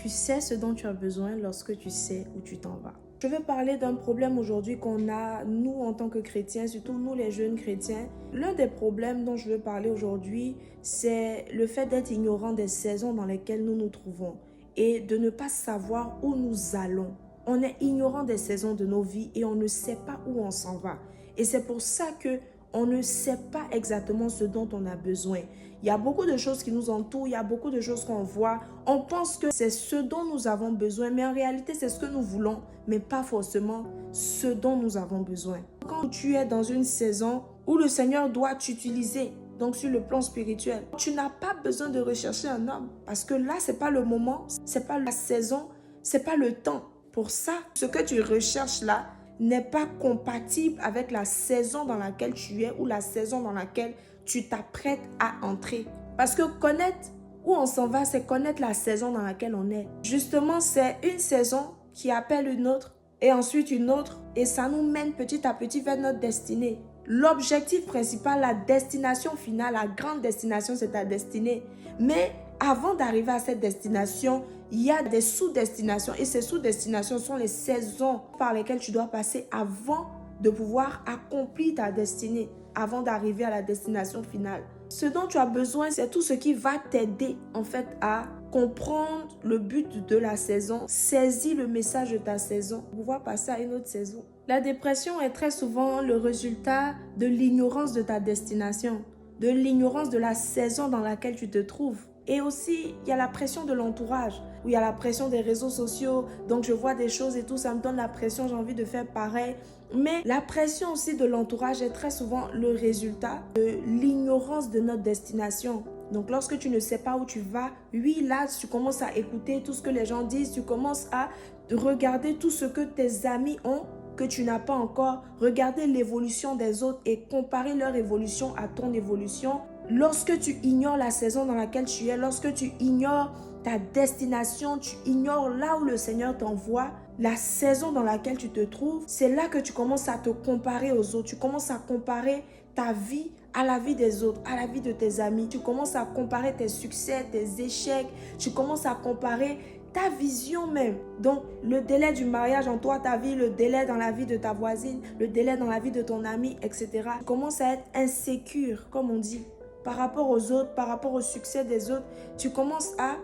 Tu sais ce dont tu as besoin lorsque tu sais où tu t'en vas. Je vais parler d'un problème aujourd'hui qu'on a, nous, en tant que chrétiens, surtout nous, les jeunes chrétiens. L'un des problèmes dont je veux parler aujourd'hui, c'est le fait d'être ignorant des saisons dans lesquelles nous nous trouvons et de ne pas savoir où nous allons. On est ignorant des saisons de nos vies et on ne sait pas où on s'en va. Et c'est pour ça que on ne sait pas exactement ce dont on a besoin. Il y a beaucoup de choses qui nous entourent, il y a beaucoup de choses qu'on voit. On pense que c'est ce dont nous avons besoin, mais en réalité, c'est ce que nous voulons, mais pas forcément ce dont nous avons besoin. Quand tu es dans une saison où le Seigneur doit t'utiliser, donc sur le plan spirituel, tu n'as pas besoin de rechercher un homme, parce que là, c'est pas le moment, c'est pas la saison, c'est pas le temps. Pour ça, ce que tu recherches là, n'est pas compatible avec la saison dans laquelle tu es ou la saison dans laquelle tu t'apprêtes à entrer. Parce que connaître où on s'en va, c'est connaître la saison dans laquelle on est. Justement, c'est une saison qui appelle une autre et ensuite une autre et ça nous mène petit à petit vers notre destinée. L'objectif principal, la destination finale, la grande destination, c'est ta destinée. Mais avant d'arriver à cette destination, il y a des sous-destinations et ces sous-destinations sont les saisons par lesquelles tu dois passer avant de pouvoir accomplir ta destinée, avant d'arriver à la destination finale. Ce dont tu as besoin, c'est tout ce qui va t'aider en fait à comprendre le but de la saison, saisir le message de ta saison pour pouvoir passer à une autre saison. La dépression est très souvent le résultat de l'ignorance de ta destination, de l'ignorance de la saison dans laquelle tu te trouves. Et aussi, il y a la pression de l'entourage, où il y a la pression des réseaux sociaux. Donc, je vois des choses et tout, ça me donne la pression, j'ai envie de faire pareil. Mais la pression aussi de l'entourage est très souvent le résultat de l'ignorance de notre destination. Donc, lorsque tu ne sais pas où tu vas, oui, là, tu commences à écouter tout ce que les gens disent, tu commences à regarder tout ce que tes amis ont, que tu n'as pas encore, regarder l'évolution des autres et comparer leur évolution à ton évolution. Lorsque tu ignores la saison dans laquelle tu es, lorsque tu ignores ta destination, tu ignores là où le Seigneur t'envoie, la saison dans laquelle tu te trouves, c'est là que tu commences à te comparer aux autres. Tu commences à comparer ta vie à la vie des autres, à la vie de tes amis. Tu commences à comparer tes succès, tes échecs. Tu commences à comparer ta vision même. Donc, le délai du mariage en toi, ta vie, le délai dans la vie de ta voisine, le délai dans la vie de ton ami, etc. Tu commences à être insécure, comme on dit, par rapport aux autres, par rapport au succès des autres. Tu commences à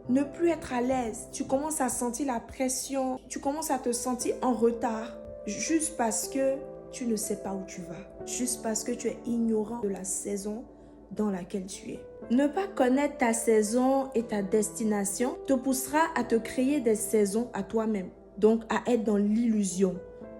ne plus être à l'aise. Tu commences à sentir la pression. Tu commences à te sentir en retard. Juste parce que tu ne sais pas où tu vas. Juste parce que tu es ignorant de la saison dans laquelle tu es. Ne pas connaître ta saison et ta destination te poussera à te créer des saisons à toi-même. Donc à être dans l'illusion.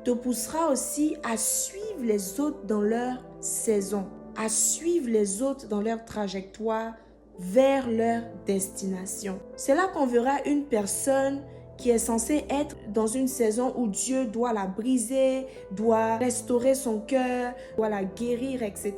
Te poussera aussi à suivre les autres dans leur saison, à suivre les autres dans leur trajectoire vers leur destination. C'est là qu'on verra une personne qui est censée être dans une saison où Dieu doit la briser, doit restaurer son cœur, doit la guérir, etc.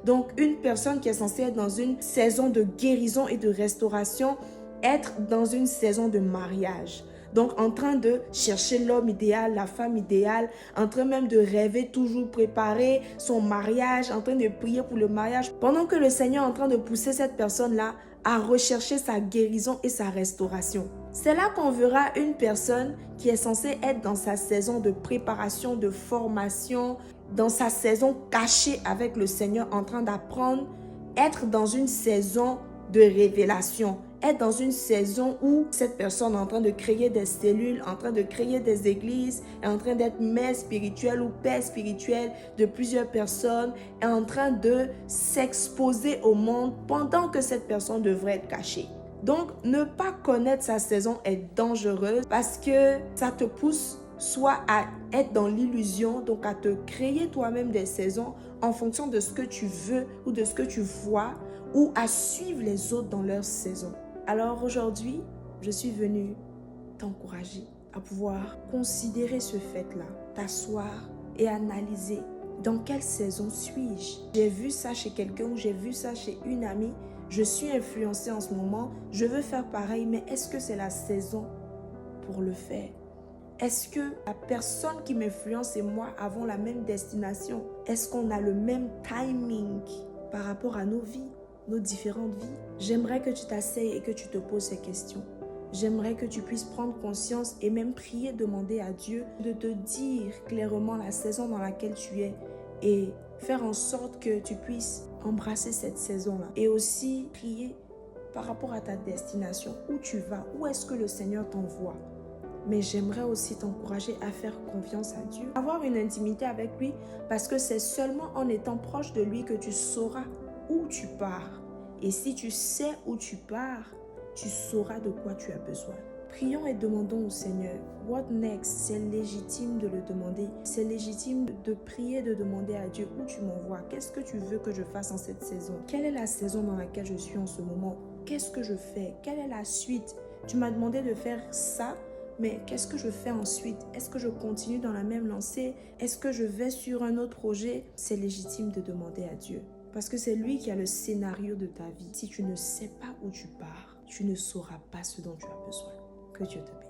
Donc, une personne qui est censée être dans une saison de guérison et de restauration, être dans une saison de mariage. Donc, en train de chercher l'homme idéal, la femme idéale, en train même de rêver, toujours préparer son mariage, en train de prier pour le mariage, pendant que le Seigneur est en train de pousser cette personne-là à rechercher sa guérison et sa restauration. C'est là qu'on verra une personne qui est censée être dans sa saison de préparation, de formation, dans sa saison cachée avec le Seigneur, en train d'apprendre, être dans une saison de révélation, être dans une saison où cette personne est en train de créer des cellules, en train de créer des églises, est en train d'être mère spirituelle ou père spirituel de plusieurs personnes, est en train de s'exposer au monde pendant que cette personne devrait être cachée. Donc, ne pas connaître sa saison est dangereux parce que ça te pousse soit à être dans l'illusion, donc à te créer toi-même des saisons en fonction de ce que tu veux ou de ce que tu vois, ou à suivre les autres dans leur saison. Alors aujourd'hui, je suis venue t'encourager à pouvoir considérer ce fait-là, t'asseoir et analyser dans quelle saison suis-je. J'ai vu ça chez quelqu'un ou j'ai vu ça chez une amie, je suis influencée en ce moment, je veux faire pareil, mais est-ce que c'est la saison pour le faire? Est-ce que la personne qui m'influence et moi avons la même destination? Est-ce qu'on a le même timing par rapport à nos vies, nos différentes vies? J'aimerais que tu t'asseyes et que tu te poses ces questions. j'aimerais que tu puisses prendre conscience et même prier, demander à Dieu de te dire clairement la saison dans laquelle tu es et faire en sorte que tu puisses embrasser cette saison-là. Et aussi prier par rapport à ta destination, où tu vas, où est-ce que le Seigneur t'envoie. Mais j'aimerais aussi t'encourager à faire confiance à Dieu, avoir une intimité avec lui, parce que c'est seulement en étant proche de lui que tu sauras où tu pars. Et si tu sais où tu pars, tu sauras de quoi tu as besoin. Prions et demandons au Seigneur, what next? C'est légitime de le demander. C'est légitime de prier, de demander à Dieu où tu m'envoies. Qu'est-ce que tu veux que je fasse en cette saison? Quelle est la saison dans laquelle je suis en ce moment? Qu'est-ce que je fais? Quelle est la suite? Tu m'as demandé de faire ça, mais qu'est-ce que je fais ensuite? Est-ce que je continue dans la même lancée? Est-ce que je vais sur un autre projet? C'est légitime de demander à Dieu. Parce que c'est lui qui a le scénario de ta vie. Si tu ne sais pas où tu pars, tu ne sauras pas ce dont tu as besoin. Que Dieu te bénisse.